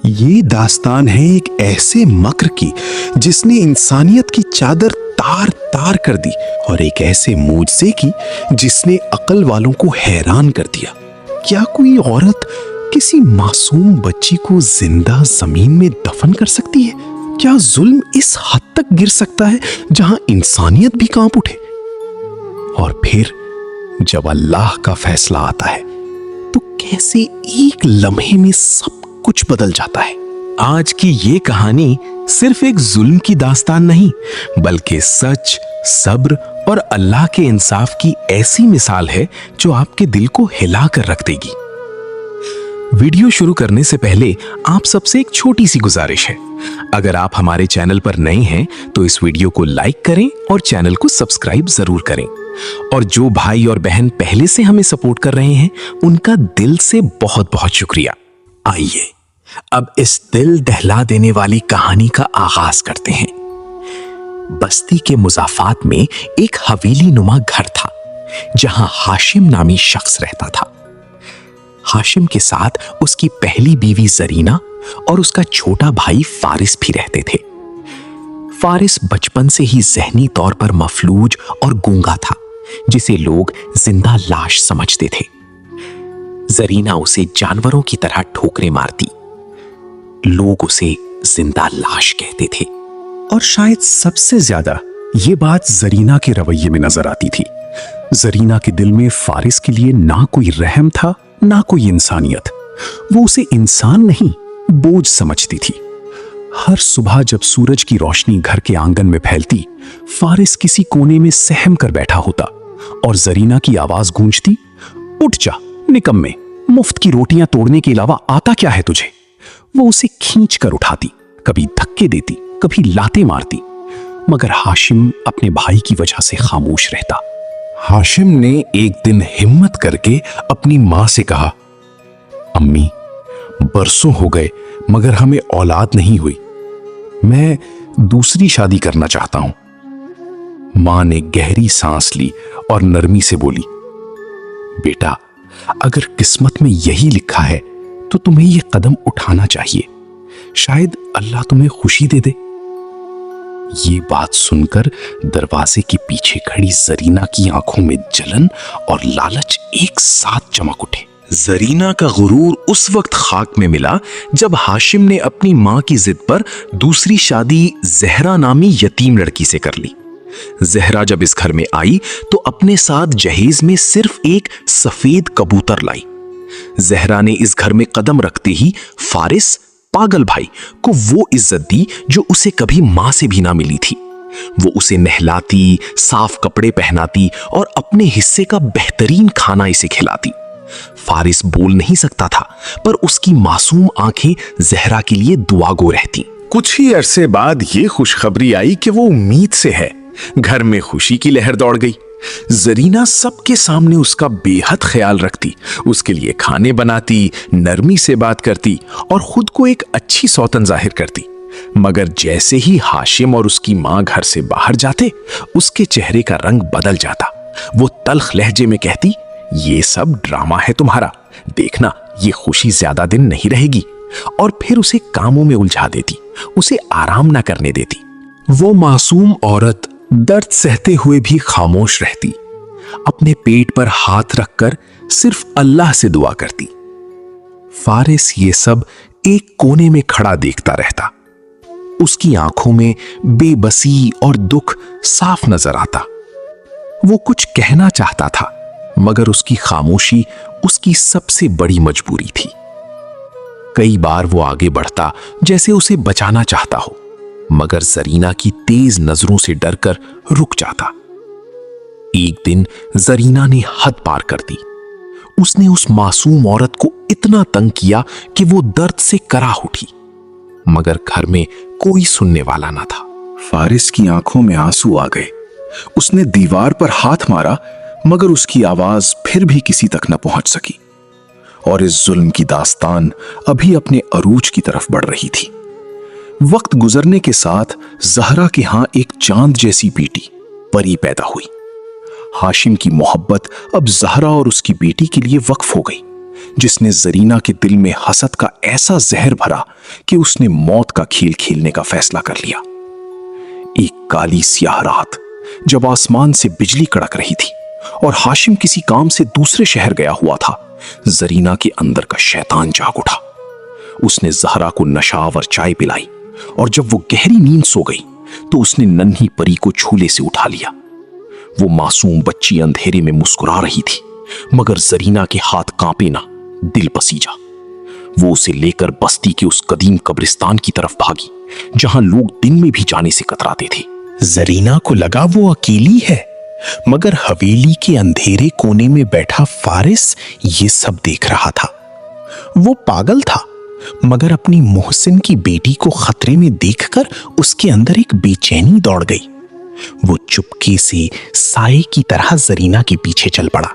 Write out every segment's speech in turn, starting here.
یہ داستان ہے ایک ایسے مکر کی جس نے انسانیت کی چادر تار تار کر دی، اور ایک ایسے معجزے کی جس نے عقل والوں کو حیران کر دیا۔ کیا کوئی عورت کسی معصوم بچی کو زندہ زمین میں دفن کر سکتی ہے؟ کیا ظلم اس حد تک گر سکتا ہے جہاں انسانیت بھی کانپ اٹھے؟ اور پھر جب اللہ کا فیصلہ آتا ہے تو کیسے ایک لمحے میں سب کچھ بدل جاتا ہے۔ آج کی یہ کہانی صرف ایک ظلم کی داستان نہیں، بلکہ سچ، صبر اور اللہ کے انصاف کی ایسی مثال ہے جو آپ کے دل کو ہلا کر رکھ دے گی۔ ویڈیو شروع کرنے سے پہلے آپ سب سے ایک چھوٹی سی گزارش ہے۔ اگر آپ ہمارے چینل پر نئے ہیں تو اس ویڈیو کو لائک کریں اور چینل کو سبسکرائب ضرور کریں، اور جو بھائی اور بہن پہلے سے ہمیں سپورٹ کر رہے ہیں ان کا دل سے بہت بہت شکریہ۔ آئیے اب اس دل دہلا دینے والی کہانی کا آغاز کرتے ہیں۔ بستی کے مضافات میں ایک حویلی نما گھر تھا جہاں ہاشم نامی شخص رہتا تھا۔ ہاشم کے ساتھ اس کی پہلی بیوی زرینہ اور اس کا چھوٹا بھائی فارس بھی رہتے تھے۔ فارس بچپن سے ہی ذہنی طور پر مفلوج اور گونگا تھا، جسے لوگ زندہ لاش سمجھتے تھے۔ زرینہ اسے جانوروں کی طرح ٹھوکریں مارتی، لوگ اسے زندہ لاش کہتے تھے۔ اور شاید سب سے زیادہ یہ بات زرینہ کے رویے میں نظر آتی تھی۔ زرینہ کے دل میں فارس کے لیے نہ کوئی رحم تھا نہ کوئی انسانیت۔ وہ اسے انسان نہیں، بوجھ سمجھتی تھی۔ ہر صبح جب سورج کی روشنی گھر کے آنگن میں پھیلتی، فارس کسی کونے میں سہم کر بیٹھا ہوتا اور زرینہ کی آواز گونجتی، اٹھ جا نکمے، مفت کی روٹیاں توڑنے کے علاوہ آتا کیا ہے تجھے؟ وہ اسے کھینچ کر اٹھاتی، کبھی دھکے دیتی، کبھی لاتیں مارتی، مگر ہاشم اپنے بھائی کی وجہ سے خاموش رہتا۔ ہاشم نے ایک دن ہمت کر کے اپنی ماں سے کہا، امی، برسوں ہو گئے مگر ہمیں اولاد نہیں ہوئی، میں دوسری شادی کرنا چاہتا ہوں۔ ماں نے گہری سانس لی اور نرمی سے بولی، بیٹا، اگر قسمت میں یہی لکھا ہے تو تمہیں یہ قدم اٹھانا چاہیے، شاید اللہ تمہیں خوشی دے دے۔ یہ بات سن کر دروازے کے پیچھے کھڑی زرینہ کی آنکھوں میں جلن اور لالچ ایک ساتھ چمک اٹھے۔ زرینہ کا غرور اس وقت خاک میں ملا جب ہاشم نے اپنی ماں کی ضد پر دوسری شادی زہرا نامی یتیم لڑکی سے کر لی۔ زہرا جب اس گھر میں آئی تو اپنے ساتھ جہیز میں صرف ایک سفید کبوتر لائی۔ زہرا نے اس گھر میں قدم رکھتے ہی فارس پاگل بھائی کو وہ عزت دی جو اسے کبھی ماں سے بھی نہ ملی تھی۔ وہ اسے نہلاتی، صاف کپڑے پہناتی اور اپنے حصے کا بہترین کھانا اسے کھلاتی۔ فارس بول نہیں سکتا تھا، پر اس کی معصوم آنکھیں زہرا کے لیے دعا گو رہتی۔ کچھ ہی عرصے بعد یہ خوشخبری آئی کہ وہ امید سے ہے۔ گھر میں خوشی کی لہر دوڑ گئی۔ زرینہ سب کے سامنے اس کا بے حد خیال رکھتی، اس کے لیے کھانے بناتی، نرمی سے بات کرتی اور خود کو ایک اچھی سوتن ظاہر کرتی۔ مگر جیسے ہی ہاشم اور اس کی ماں گھر سے باہر جاتے، اس کے چہرے کا رنگ بدل جاتا۔ وہ تلخ لہجے میں کہتی، یہ سب ڈرامہ ہے تمہارا، دیکھنا یہ خوشی زیادہ دن نہیں رہے گی، اور پھر اسے کاموں میں الجھا دیتی، اسے آرام نہ کرنے دیتی۔ وہ معصوم عورت درد سہتے ہوئے بھی خاموش رہتی، اپنے پیٹ پر ہاتھ رکھ کر صرف اللہ سے دعا کرتی۔ فارس یہ سب ایک کونے میں کھڑا دیکھتا رہتا۔ اس کی آنکھوں میں بے بسی اور دکھ صاف نظر آتا۔ وہ کچھ کہنا چاہتا تھا، مگر اس کی خاموشی اس کی سب سے بڑی مجبوری تھی۔ کئی بار وہ آگے بڑھتا جیسے اسے بچانا چاہتا ہو، مگر زرینہ کی تیز نظروں سے ڈر کر رک جاتا۔ ایک دن زرینہ نے حد پار کر دی۔ اس نے اس معصوم عورت کو اتنا تنگ کیا کہ وہ درد سے کراہ اٹھی، مگر گھر میں کوئی سننے والا نہ تھا۔ فارس کی آنکھوں میں آنسو آ گئے۔ اس نے دیوار پر ہاتھ مارا، مگر اس کی آواز پھر بھی کسی تک نہ پہنچ سکی، اور اس ظلم کی داستان ابھی اپنے عروج کی طرف بڑھ رہی تھی۔ وقت گزرنے کے ساتھ زہرا کے ہاں ایک چاند جیسی بیٹی پری پیدا ہوئی۔ ہاشم کی محبت اب زہرا اور اس کی بیٹی کے لیے وقف ہو گئی۔ जिसने जरीना के दिल में हसद का ऐसा जहर भरा कि उसने मौत का खेल खेलने का फैसला कर लिया। एक काली स्याह रात, जब आसमान से बिजली कड़क रही थी और हाशिम किसी काम से दूसरे शहर गया हुआ था, जरीना के अंदर का शैतान जाग उठा। उसने जहरा को नशावर चाय पिलाई और जब वो गहरी नींद सो गई तो उसने नन्ही परी को झूले से उठा लिया। वो मासूम बच्ची अंधेरे में मुस्कुरा रही थी, मगर जरीना के हाथ कांपे ना, दिल पसीजा। वो उसे लेकर बस्ती के उस कदीम कब्रिस्तान की तरफ भागी, जहां लोग दिन में भी जाने से कतराते थे। जरीना को लगा वो अकेली है, मगर हवेली के अंधेरे कोने में बैठा फारिस ये सब देख रहा था। वो पागल था, मगर अपनी मोहसिन की बेटी को खतरे में देखकर उसके अंदर एक बेचैनी दौड़ गई। वो चुपके से साए की तरह जरीना के पीछे चल पड़ा।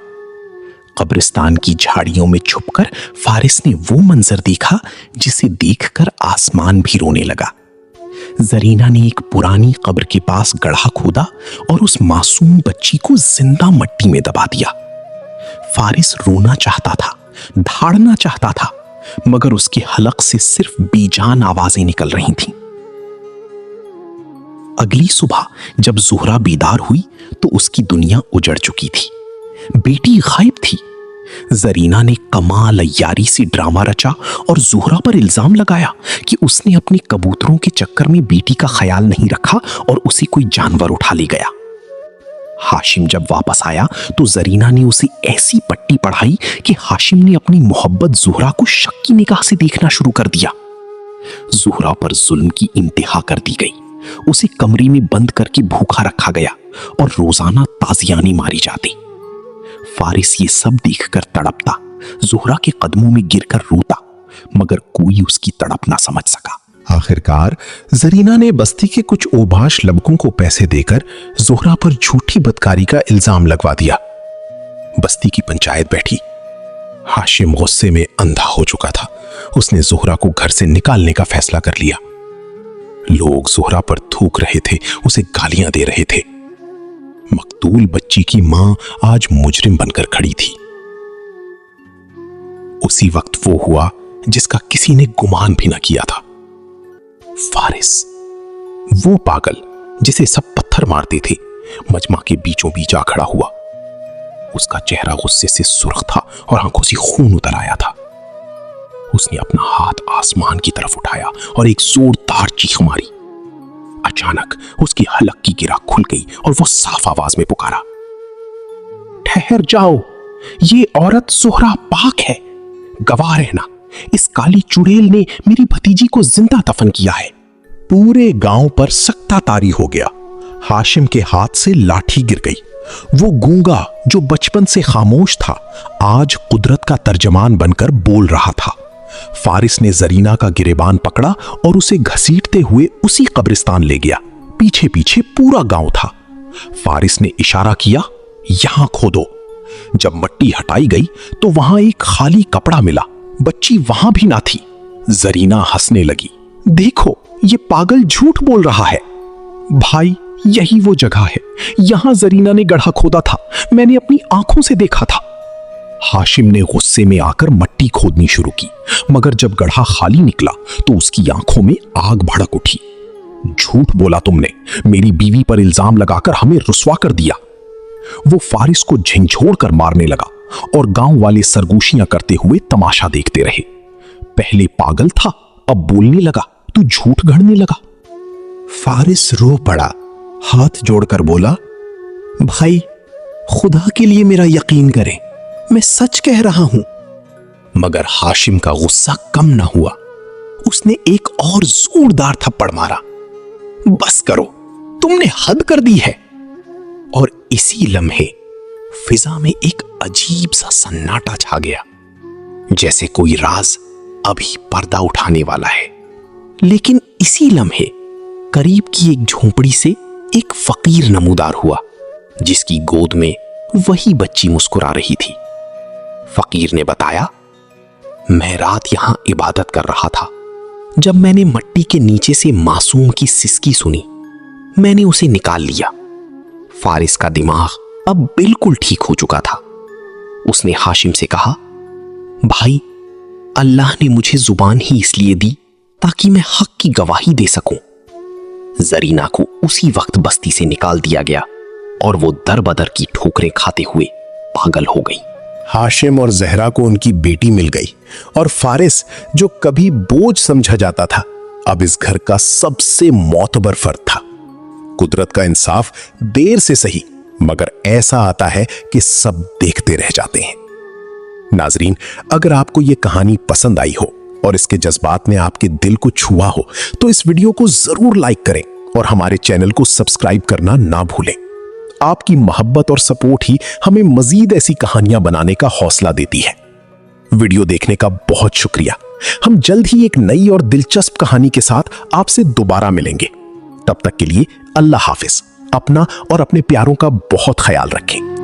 कब्रिस्तान की झाड़ियों में छुपकर फारिस ने वो मंजर देखा जिसे देखकर आसमान भी रोने लगा। जरीना ने एक पुरानी कब्र के पास गड्ढा खोदा और उस मासूम बच्ची को जिंदा मिट्टी में दबा दिया। फारिस रोना चाहता था, धाड़ना चाहता था, मगर उसके हलक से सिर्फ बेजान आवाजें निकल रही थीं। अगली सुबह जब ज़ुहरा बेदार हुई तो उसकी दुनिया उजड़ चुकी थी। बेटी गायब थी। जरीना ने कमाल अय्यारी से ड्रामा रचा और ज़ुहरा पर इल्जाम लगाया कि उसने अपने कबूतरों के चक्कर में बेटी का ख्याल नहीं रखा और उसे कोई जानवर उठा ले गया। हाशिम जब वापस आया तो जरीना ने उसे ऐसी पट्टी पढ़ाई कि हाशिम ने अपनी मोहब्बत ज़ुहरा को शक की निगाह से देखना शुरू कर दिया। ज़ुहरा पर जुल्म की इंतहा कर दी गई। उसे कमरे में बंद करके भूखा रखा गया और रोजाना ताजियाने मारी जाती। फारिस ये सब देखकर तड़पता, ज़ुहरा के कदमों में गिरकर रोता, मगर कोई उसकी तड़प ना समझ सका। आखिरकार जरीना ने बस्ती के कुछ ओबाश लबकों को पैसे देकर ज़ुहरा पर झूठी बदकारी का इल्जाम लगवा दिया। बस्ती की पंचायत बैठी। हाशिम गुस्से में अंधा हो चुका था। उसने ज़ुहरा को घर से निकालने का फैसला कर लिया। लोग ज़ुहरा पर थूक रहे थे, उसे गालियां दे रहे थे। मकतूल बच्ची की मां आज मुजरिम बनकर खड़ी थी। उसी वक्त वो हुआ जिसका किसी ने गुमान भी न किया था। फारिस, वो पागल जिसे सब पत्थर मारते थे, मजमा के बीचों बीच आ खड़ा हुआ। उसका चेहरा गुस्से से सुर्ख था और आंखों से खून उतर आया था। उसने अपना हाथ आसमान की तरफ उठाया और एक जोरदार चीख मारी। अचानक उसकी हलक की गिरा खुल गई और वो साफ आवाज में पुकारा, ठहर जाओ, ये औरत ज़ुहरा पाक है, गवाह रहना, इस काली चुड़ैल ने मेरी भतीजी को जिंदा दफन किया है। पूरे गांव पर सकता तारी हो गया। हाशिम के हाथ से लाठी गिर गई। वो गूंगा जो बचपन से खामोश था, आज कुदरत का तर्जमान बनकर बोल रहा था। फारिस ने जरीना का गिरेबान पकड़ा और उसे घसीटते हुए उसी कब्रिस्तान ले गया। पीछे पीछे पूरा गांव था। फारिस ने इशारा किया, यहां खोदो। जब मिट्टी हटाई गई तो वहां एक खाली कपड़ा मिला। बच्ची वहां भी ना थी। जरीना हंसने लगी, देखो ये पागल झूठ बोल रहा है। भाई, यही वो जगह है, यहां जरीना ने गड्ढा खोदा था, मैंने अपनी आंखों से देखा था। हाशिम ने गुस्से में आकर मिट्टी खोदनी शुरू की, मगर जब गड्ढा खाली निकला तो उसकी आंखों में आग भड़क उठी। झूठ बोला तुमने, मेरी बीवी पर इल्जाम लगाकर हमें रुस्वा कर दिया। वो फारिस को झिंझोड़ कर मारने लगा और गांव वाले सरगोशियां करते हुए तमाशा देखते रहे। पहले पागल था, अब बोलने लगा तो झूठ गढ़ने लगा। फारिस रो पड़ा, हाथ जोड़कर बोला, भाई खुदा के लिए मेरा यकीन करें, मैं सच कह रहा हूं। मगर हाशिम का गुस्सा कम न हुआ। उसने एक और जोरदार थप्पड़ मारा। बस करो, तुमने हद कर दी है। और इसी लम्हे फिजा में एक अजीब सा सन्नाटा छा गया, जैसे कोई राज अभी पर्दा उठाने वाला है। लेकिन इसी लम्हे करीब की एक झोंपड़ी से एक फकीर नमूदार हुआ, जिसकी गोद में वही बच्ची मुस्कुरा रही थी। फकीर ने बताया, मैं रात यहां इबादत कर रहा था। जब मैंने मिट्टी के नीचे से मासूम की सिसकी सुनी, मैंने उसे निकाल लिया। फारिस का दिमाग अब बिल्कुल ठीक हो चुका था। उसने हाशिम से कहा, भाई, अल्लाह ने मुझे जुबान ही इसलिए दी ताकि मैं हक की गवाही दे सकूं। जरीना को उसी वक्त बस्ती से निकाल दिया गया और वो दर बदर की ठोकरें खाते हुए पागल हो गई। हाशिम और जहरा को उनकी बेटी मिल गई और फारिस, जो कभी बोझ समझा जाता था, अब इस घर का सबसे मोतबर फर्द था। कुदरत का इंसाफ देर से सही मगर ऐसा आता है कि सब देखते रह जाते हैं। नाजरीन, अगर आपको यह कहानी पसंद आई हो और इसके जज्बात ने आपके दिल को छुआ हो तो इस वीडियो को जरूर लाइक करें और हमारे चैनल को सब्सक्राइब करना ना भूलें। आपकी मोहब्बत और सपोर्ट ही हमें मजीद ऐसी कहानियां बनाने का हौसला देती है। वीडियो देखने का बहुत शुक्रिया। हम जल्द ही एक नई और दिलचस्प कहानी के साथ आपसे दोबारा मिलेंगे। तब तक के लिए अल्लाह हाफिज। अपना और अपने प्यारों का बहुत ख्याल रखें।